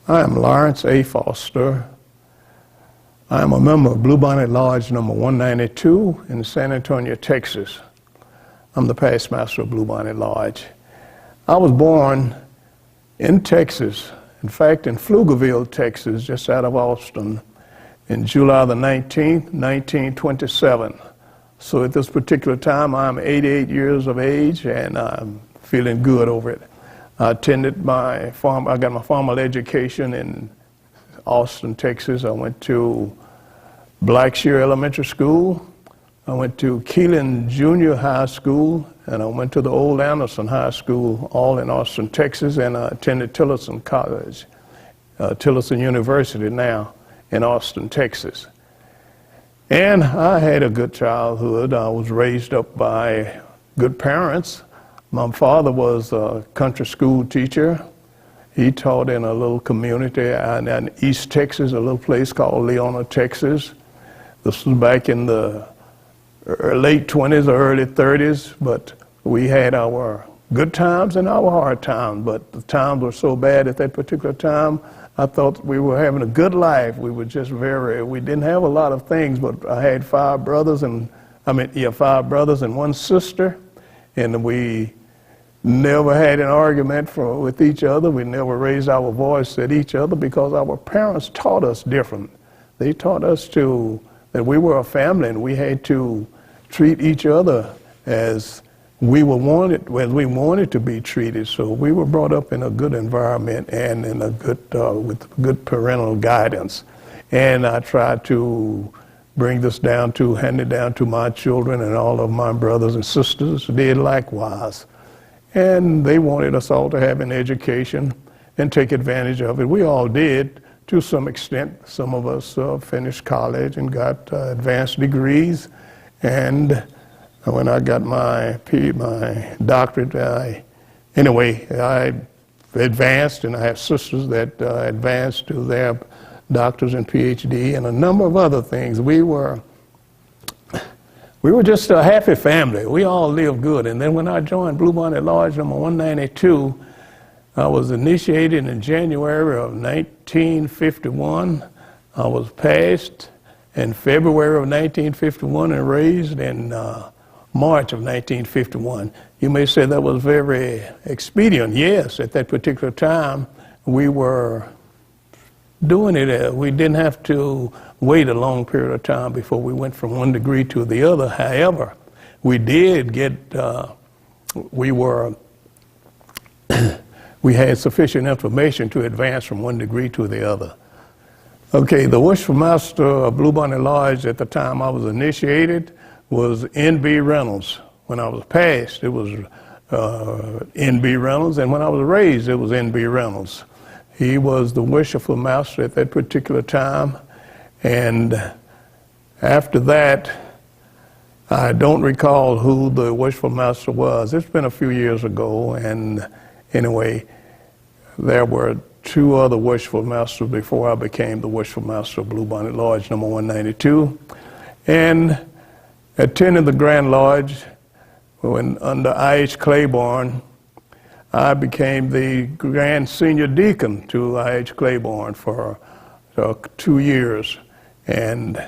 I am Lawrence A. Foster. I am a member of Blue Bonnet Lodge number 192 in San Antonio, Texas. I'm the past master of Blue Bonnet Lodge. I was born in Texas, in fact in Pflugerville, Texas, just out of Austin, in July the 19th, 1927. So at this particular time, I'm 88 years of age, and I'm feeling good over it. I attended I got my formal education in Austin, Texas. I went to Blackshear Elementary School. I went to Keelan Junior High School, and I went to the Old Anderson High School, all in Austin, Texas, and I attended Tillerson College, Tillerson University now in Austin, Texas. And I had a good childhood. I was raised up by good parents. My father was a country school teacher. He taught in a little community in East Texas, a little place called Leona, Texas. This was back in the late 20s or early 30s, but we had our good times and our hard times, but the times were so bad at that particular time, I thought we were having a good life. We were just we didn't have a lot of things, but I had five brothers and one sister, and we never had an argument with each other. We never raised our voice at each other because our parents taught us different. They taught us that we were a family and we had to treat each other as we wanted to be treated. So we were brought up in a good environment and in a with good parental guidance. And I tried to bring this hand it down to my children, and all of my brothers and sisters did likewise. And they wanted us all to have an education and take advantage of it. We all did to some extent. Some of us finished college and got advanced degrees. And when I got my doctorate, I advanced, and I have sisters that advanced to their doctors and PhD and a number of other things. We were just a happy family. We all lived good. And then when I joined Blue Bonnet Lodge number 192, I was initiated in January of 1951. I was passed in February of 1951 and raised in March of 1951. You may say that was very expedient. Yes, at that particular time, we were doing it. We didn't have to wait a long period of time before we went from one degree to the other. However, we did get, we had sufficient information to advance from one degree to the other. Okay, the worshipful master of Blue Bonnet Lodge at the time I was initiated was N.B. Reynolds. When I was passed, it was N.B. Reynolds, and when I was raised, it was N.B. Reynolds. He was the worshipful master at that particular time, and after that, I don't recall who the worshipful master was. It's been a few years ago, and anyway, there were two other worshipful masters before I became the worshipful master of Blue Bonnet Lodge number 192, and attended the Grand Lodge under I.H. Claiborne. I became the Grand Senior Deacon to I.H. Claiborne for 2 years, and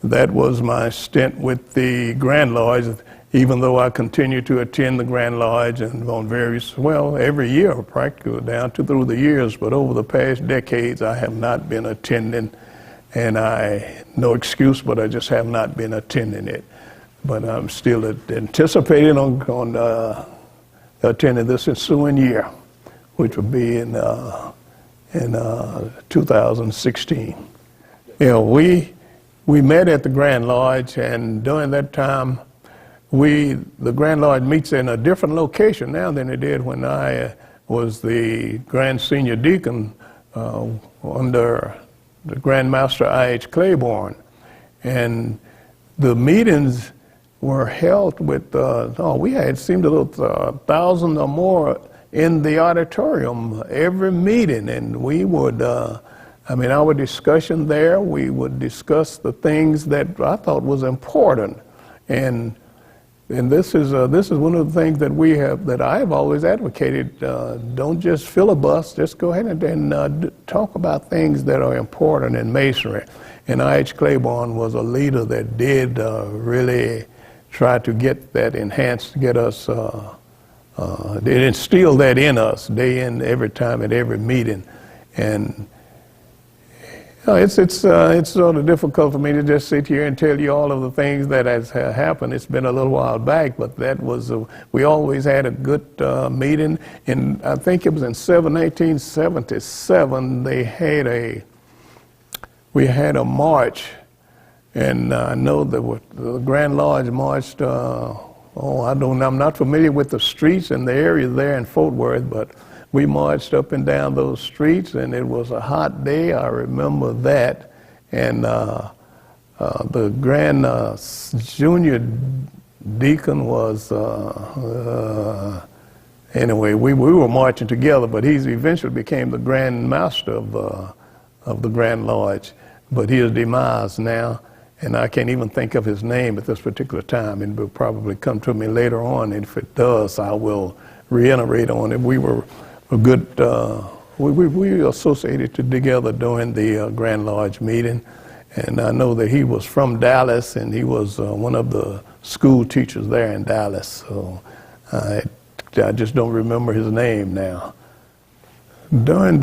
that was my stint with the Grand Lodge, even though I continued to attend the Grand Lodge and on every year practically down through the years, but over the past decades I have not been attending, and no excuse, but I just have not been attending it. But I'm still anticipating on attending this ensuing year, which will be in 2016. You know, we met at the Grand Lodge, and during that time, the Grand Lodge meets in a different location now than it did when I was the Grand Senior Deacon under the Grand Master I.H. Claiborne. And the meetings were held with, we had seemed a 1,000 or more in the auditorium every meeting, and we would, our discussion there, we would discuss the things that I thought was important. And And this is one of the things that I have always advocated. Don't just filibust. Just go ahead and talk about things that are important in Masonry. And I.H. Claiborne was a leader that did really try to get that enhanced, get us, they instill that in us day in, every time, at every meeting. And it's sort of difficult for me to just sit here and tell you all of the things that has happened. It's been a little while back, but that was we always had a good meeting. And I think it was in 1877 we had a march, and I know that the Grand Lodge marched. I'm not familiar with the streets and the area there in Fort Worth, but we marched up and down those streets, and it was a hot day. I remember that. And the Grand Junior Deacon was, anyway, we were marching together, but he eventually became the Grand Master of the Grand Lodge. But his demise now, and I can't even think of his name at this particular time. It will probably come to me later on, and if it does, I will reiterate on it. We were a good, we associated together during the Grand Lodge meeting, and I know that he was from Dallas, and he was one of the school teachers there in Dallas, so I just don't remember his name now. During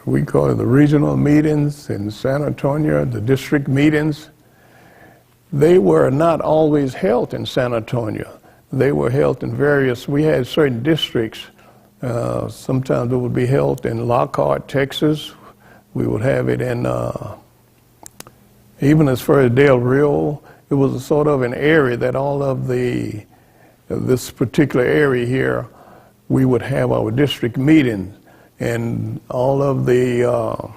we call it the regional meetings in San Antonio, the district meetings, they were not always held in San Antonio. They were held in we had certain districts. Sometimes it would be held in Lockhart, Texas. We would have it in, even as far as Del Rio, it was a sort of an area that all of this particular area here, we would have our district meetings. And all of all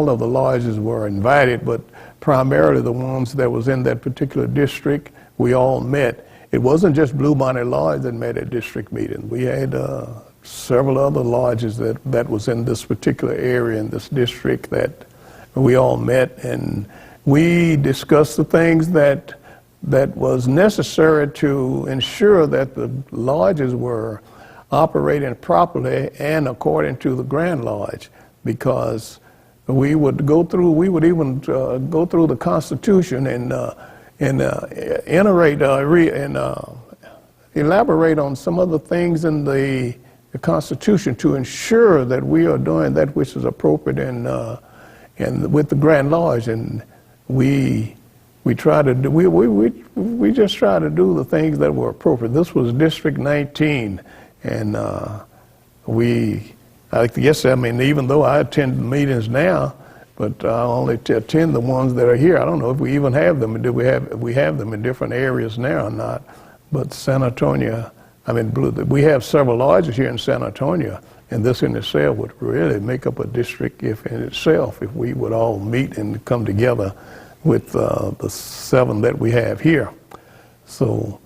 of the lodges were invited, but primarily the ones that was in that particular district, we all met. It wasn't just Bluebonnet Lodge that met at district meeting. We had several other lodges that was in this particular area, in this district, that we all met, and we discussed the things that was necessary to ensure that the lodges were operating properly and according to the Grand Lodge, because we would even go through the Constitution and elaborate on some of the things in the Constitution to ensure that we are doing that which is appropriate and with the Grand Lodge. And we try to do, we just try to do the things that were appropriate. This was District 19. And even though I attend the meetings now, but I only attend the ones that are here. I don't know if we even have them. We have them in different areas now or not. But San Antonio, we have several lodges here in San Antonio, and this in itself would really make up a district if we would all meet and come together with the 7 that we have here. So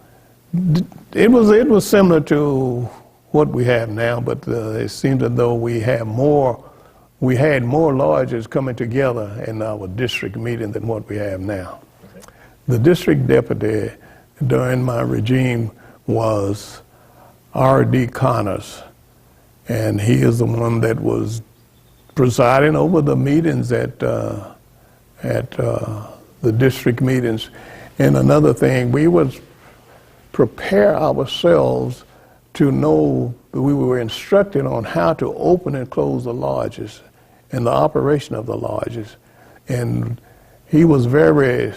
it was similar to what we have now, but it seems as though we had more lodges coming together in our district meeting than what we have now. Okay. The district deputy during my regime was R.D. Connors, and he is the one that was presiding over the meetings at the district meetings. And another thing, we would prepare ourselves to know, we were instructed on how to open and close the lodges and the operation of the lodges. And he was very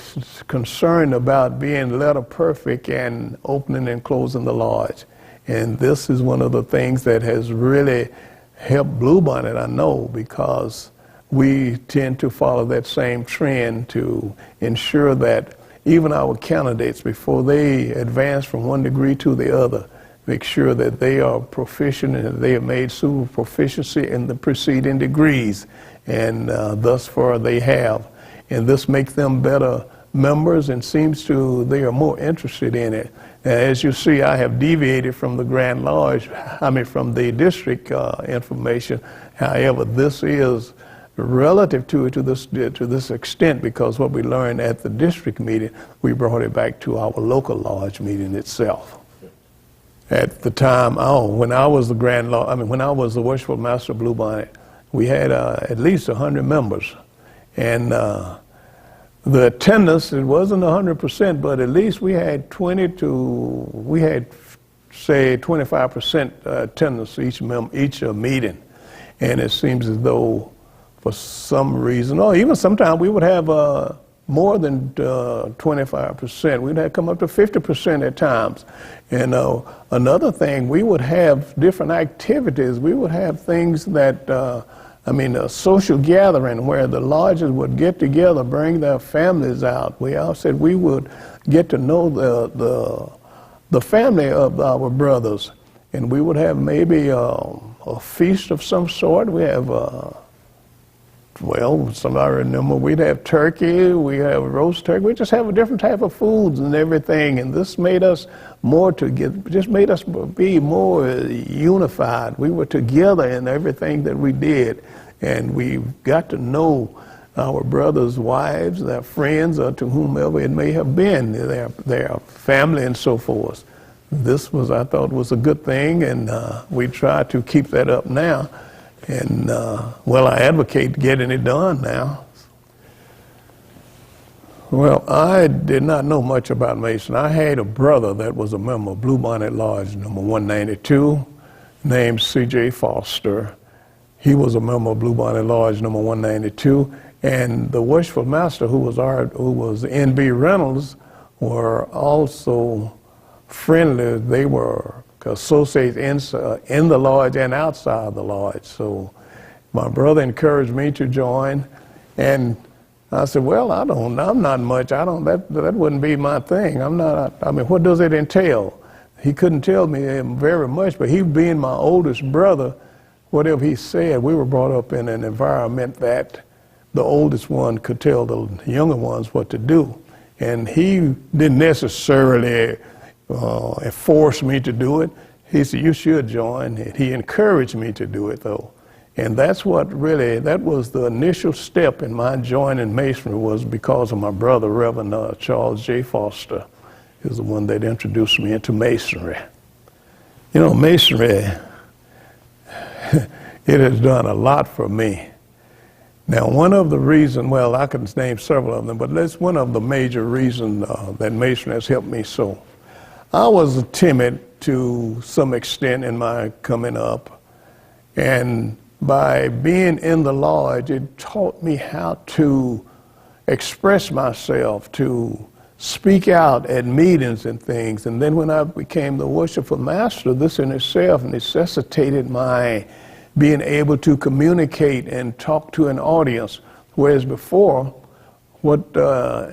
concerned about being letter perfect and opening and closing the lodge. And this is one of the things that has really helped Bluebonnet, I know, because we tend to follow that same trend to ensure that even our candidates, before they advance from one degree to the other, make sure that they are proficient and that they have made super proficiency in the preceding degrees, and thus far they have. And this makes them better members, and they are more interested in it. As you see, I have deviated from the Grand Lodge, from the district information. However, this is relative to it to this extent, because what we learned at the district meeting, we brought it back to our local lodge meeting itself. At the time, when I was the when I was the worshipful master of Blue Bonnet, we had at least 100 members, and the attendance, it wasn't 100%, but at least we had say 25% attendance each meeting, and it seems as though for some reason, or even sometimes we would have more than 25%. We'd have come up to 50% at times. And another thing, we would have different activities. We would have things that, a social gathering where the lodges would get together, bring their families out. We all said we would get to know the family of our brothers, and we would have maybe a feast of some sort. We have I remember we'd have turkey, we have roast turkey, we just have a different type of foods and everything, and this made us made us be more unified. We were together in everything that we did, and we got to know our brothers' wives, their friends, or to whomever it may have been, their family and so forth. This I thought was a good thing, and we try to keep that up now. And, I advocate getting it done now. Well, I did not know much about Mason. I had a brother that was a member of Blue Bonnet Lodge number 192, named C.J. Foster. He was a member of Blue Bonnet Lodge number 192, and the worshipful master, who was N.B. Reynolds, were also friendly. They were associates in the lodge and outside the lodge. So my brother encouraged me to join, and I said, well, I'm not much. That wouldn't be my thing. What does it entail? He couldn't tell me very much, but he being my oldest brother, whatever he said, we were brought up in an environment that the oldest one could tell the younger ones what to do. And he didn't necessarily forced me to do it. He said, you should join. He encouraged me to do it, though. And that was the initial step in my joining Masonry, was because of my brother, Reverend Charles J. Foster. He was the one that introduced me into Masonry. Masonry, it has done a lot for me. Now, one of the reasons, I can name several of them, but that's one of the major reasons that Masonry has helped me so. I was timid to some extent in my coming up, and by being in the lodge, it taught me how to express myself, to speak out at meetings and things. And then when I became the worshipful master, this in itself necessitated my being able to communicate and talk to an audience, whereas before, what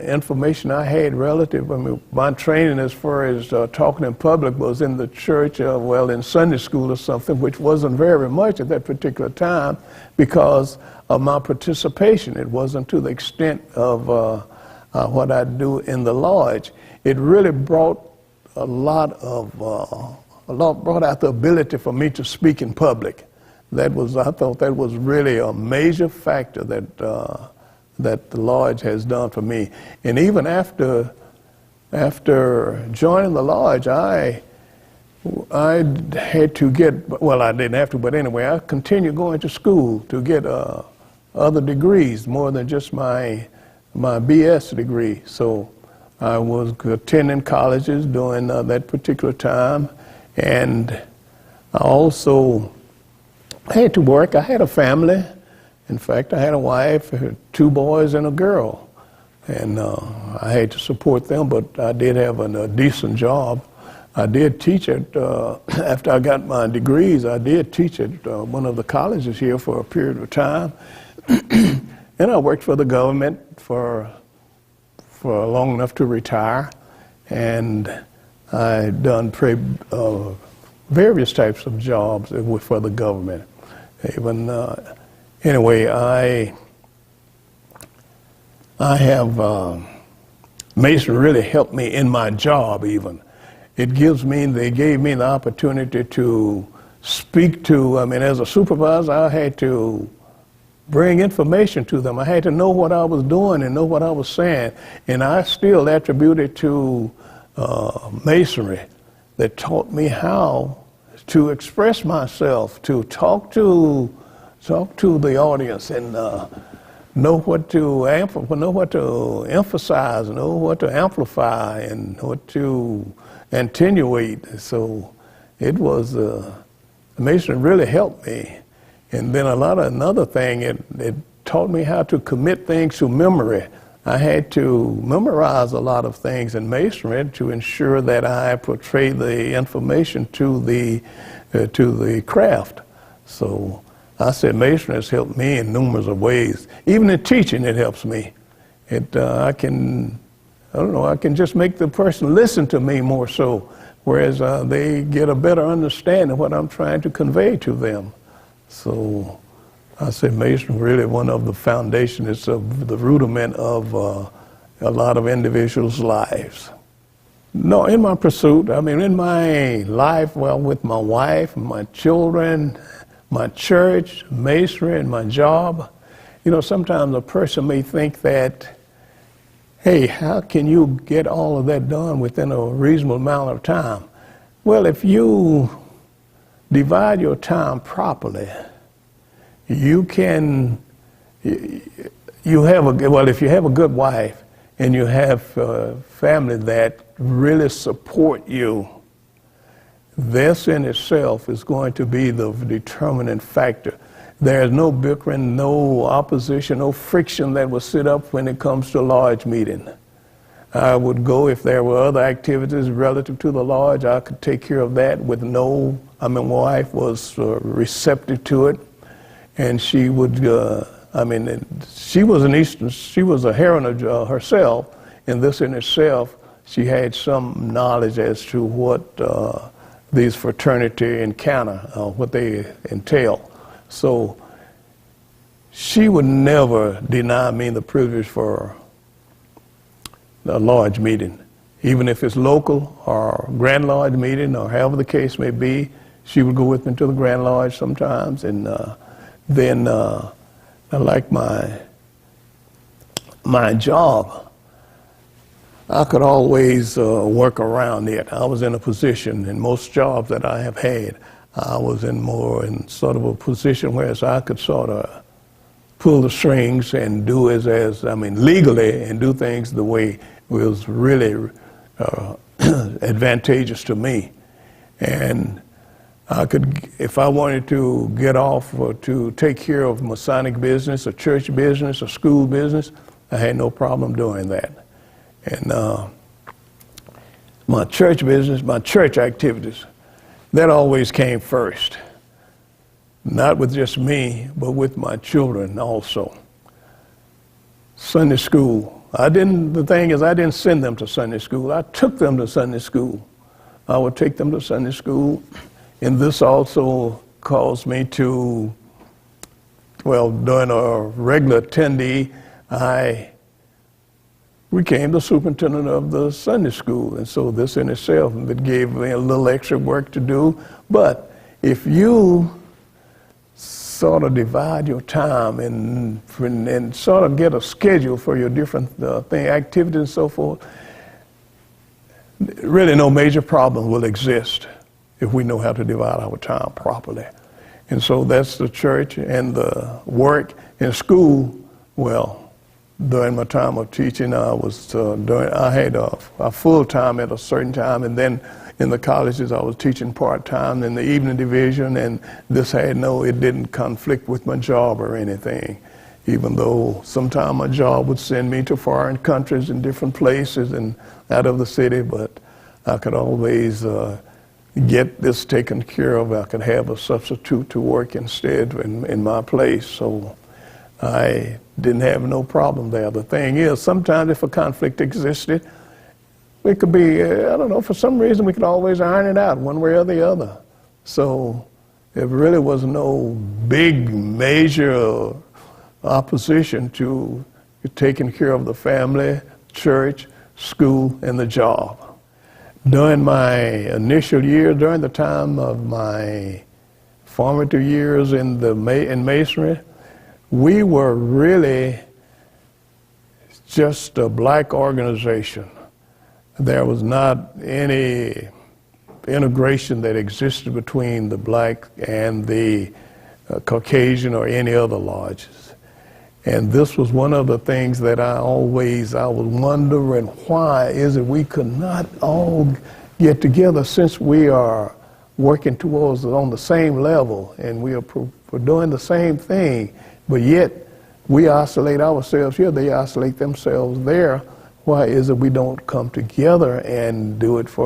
information I had relative, my training as far as talking in public was in the church, in Sunday school or something, which wasn't very much at that particular time because of my participation. It wasn't to the extent of what I do in the lodge. It really brought brought out the ability for me to speak in public. I thought that was really a major factor that the lodge has done for me. And even after joining the lodge, I had to get, I didn't have to, but anyway, I continued going to school to get other degrees, more than just my BS degree. So I was attending colleges during that particular time, and I also had to work. I had a family. In fact, I had a wife, 2 boys and a girl, and I had to support them, but I did have a decent job. I did teach after I got my degrees, I did teach at one of the colleges here for a period of time. And I worked for the government for long enough to retire, and I done various types of jobs for the government. Even anyway, I have Mason really helped me in my job. Even they gave me the opportunity to speak to. As a supervisor, I had to bring information to them. I had to know what I was doing and know what I was saying. And I still attribute it to Masonry that taught me how to express myself, to talk to the audience, and know what to emphasize, know what to amplify, and what to attenuate. So it was, Masonry really helped me. And then another thing, it taught me how to commit things to memory. I had to memorize a lot of things in Masonry to ensure that I portray the information to the craft. So I said Masonry has helped me in numerous of ways. Even in teaching, it helps me. I can just make the person listen to me more so, whereas they get a better understanding of what I'm trying to convey to them. So I say Masonry really one of the foundations, it's the rudiment of a lot of individuals' lives. No, in my pursuit, I mean in my life, well, with my wife, my children, my church, Masonry, and my job, you know, sometimes a person may think that, hey, how can you get all of that done within a reasonable amount of time? Well, if you divide your time properly, you can, if you have a good wife and you have a family that really support you, this in itself is going to be the determining factor. There's no bickering, no opposition, no friction that will sit up when it comes to a lodge meeting. I would go if there were other activities relative to the lodge. I could take care of that with my wife was receptive to it, and she would. She was a heroine herself, and this in itself, she had some knowledge as to what these fraternity encounter, what they entail. So she would never deny me the privilege for a lodge meeting, even if it's local or Grand Lodge meeting or however the case may be. She would go with me to the Grand Lodge sometimes, and then like my job, I could always work around it. I was in a position in most jobs that I have had, I was in sort of a position where I could sort of pull the strings and do legally, and do things the way was really advantageous to me. And I could, if I wanted to get off or to take care of Masonic business, a church business, a school business, I had no problem doing that. And my church business, my church activities, that always came first. Not with just me, but with my children also. Sunday school. The thing is, I didn't send them to Sunday school. I took them to Sunday school. I would take them to Sunday school, and this also caused me to, during a regular attendee, I became the superintendent of the Sunday school. And so this in itself, it gave me a little extra work to do. But if you sort of divide your time and sort of get a schedule for your different activities and so forth, really no major problem will exist if we know how to divide our time properly. And so that's the church and the work. In school, during my time of teaching, I had a full time at a certain time, and then in the colleges I was teaching part-time in the evening division, and it didn't conflict with my job or anything, even though sometimes my job would send me to foreign countries and different places and out of the city, but I could always get this taken care of. I could have a substitute to work instead in my place, so I didn't have no problem there. The thing is, sometimes if a conflict existed, it could be, for some reason we could always iron it out one way or the other. So there really was no big, major opposition to taking care of the family, church, school, and the job. During my initial year, during the time of my formative years in Masonry, we were really just a black organization. There was not any integration that existed between the black and the Caucasian or any other lodges. And this was one of the things that I was wondering, why is it we could not all get together, since we are working towards on the same level and we are doing the same thing, but yet we isolate ourselves here, they isolate themselves there. Why is it we don't come together and do it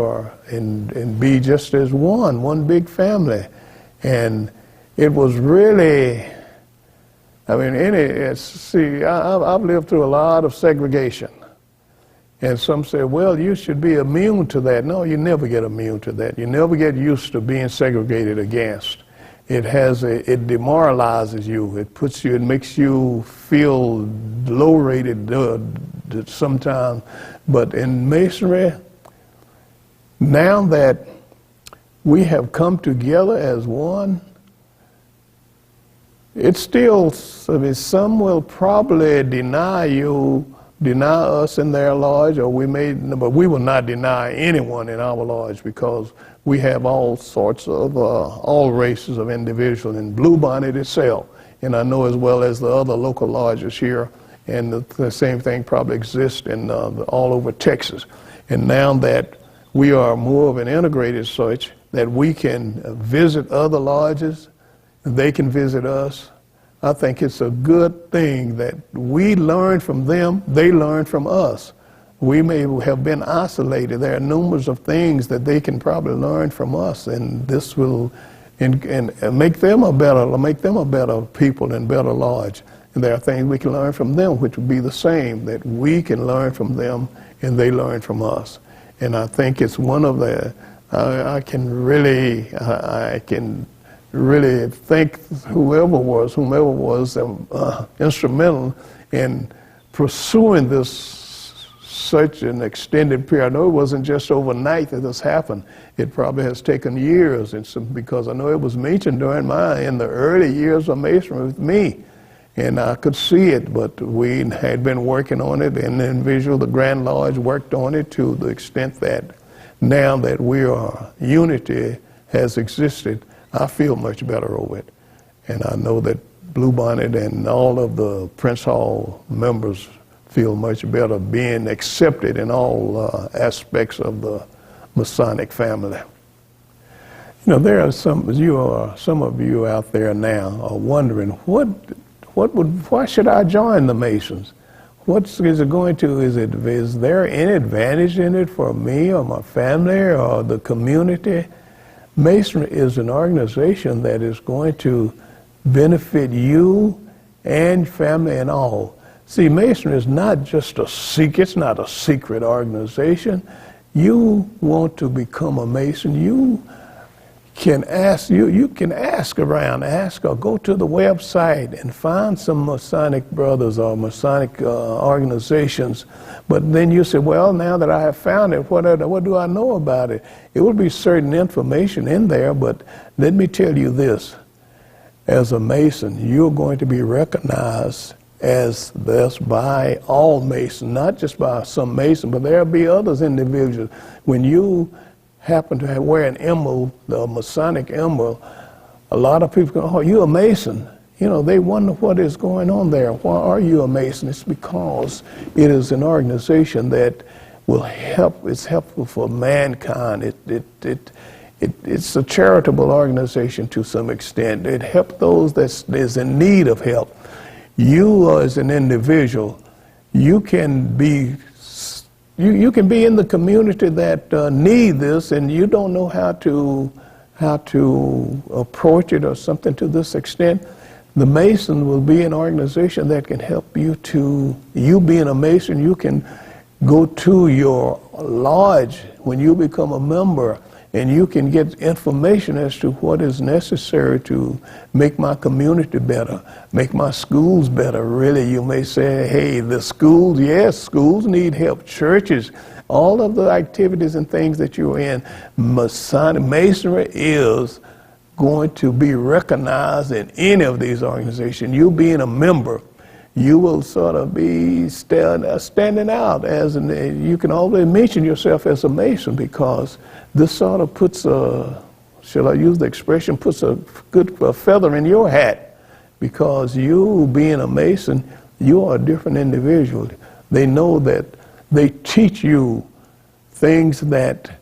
and be just as one big family? And it was really, I mean, I've lived through a lot of segregation. And some say, well, you should be immune to that. No, you never get immune to that. You never get used to being segregated against. It demoralizes you. It makes you feel low-rated sometimes. But in Masonry, now that we have come together as one, it's still, I mean, some will probably deny us in their lodge, but we will not deny anyone in our lodge, because we have all sorts of, all races of individuals in Blue Bonnet itself. And I know as well as the other local lodges here, and the same thing probably exists in all over Texas. And now that we are more of an integrated such, that we can visit other lodges, they can visit us, I think it's a good thing that we learn from them, they learn from us. We may have been isolated. There are numerous of things that they can probably learn from us, and this will and make them a better people and better lodge. And there are things we can learn from them which will be the same, that we can learn from them and they learn from us. And I think it's one of the, I can really thank whomever was instrumental in pursuing this such an extended period. I know it wasn't just overnight that this happened. It probably has taken years, because I know it was mentioned in the early years of Masonry with me, and I could see it, but we had been working on it, and the individual, the Grand Lodge, worked on it to the extent that now that unity has existed, I feel much better over it. And I know that Blue Bonnet and all of the Prince Hall members feel much better being accepted in all aspects of the Masonic family. You know, there are some of you out there now are wondering, why should I join the Masons? What is it going to, is there any advantage in it for me or my family or the community? Masonry is an organization that is going to benefit you and family and all. See, Masonry is not just it's not a secret organization. You want to become a Mason, you can ask around, or go to the website and find some Masonic brothers or Masonic organizations. But then you say, well, now that I have found it, what do I know about it? It will be certain information in there, but let me tell you this. As a Mason, you're going to be recognized as this by all Masons, not just by some Mason, but there'll be others individuals. When you happen to wear an emerald, the Masonic emerald, a lot of people go, oh, you're a Mason. You know, they wonder what is going on there. Why are you a Mason? It's because it is an organization that will help, it's helpful for mankind. It's a charitable organization to some extent. It helps those that is in need of help. You as an individual, you can be in the community that need this, and you don't know how to approach it or something to this extent. The Mason will be an organization that can help you you being a Mason, you can go to your lodge when you become a member, and you can get information as to what is necessary to make my community better, make my schools better. Really, you may say, hey, the schools, yes, schools need help, churches, all of the activities and things that you're in. Masonry is going to be recognized in any of these organizations. You being a member, you will sort of be standing out as you can always mention yourself as a Mason, because this sort of puts shall I use the expression, puts a good feather in your hat, because you being a Mason, you are a different individual. They know that they teach you things that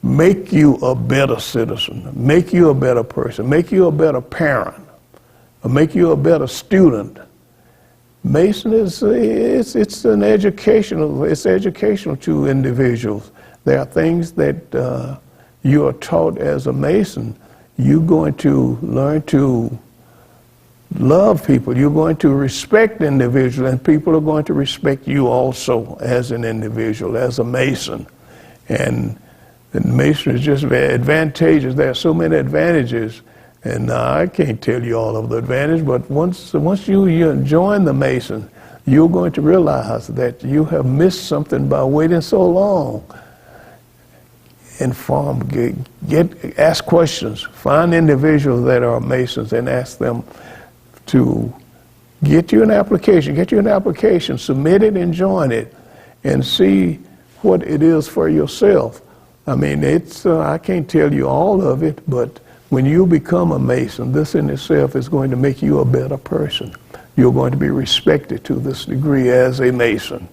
make you a better citizen, make you a better person, make you a better parent, or make you a better student. Mason is it's educational to individuals. There are things that you are taught as a Mason. You're going to learn to love people. You're going to respect individuals, and people are going to respect you also as an individual, as a Mason. And Mason is just very advantageous. There are so many advantages, and I can't tell you all of the advantages, but once you join the Mason, you're going to realize that you have missed something by waiting so long. Inform, ask questions, find individuals that are Masons and ask them to get you an application, submit it and join it, and see what it is for yourself. I mean, I can't tell you all of it, but when you become a Mason, this in itself is going to make you a better person. You're going to be respected to this degree as a Mason.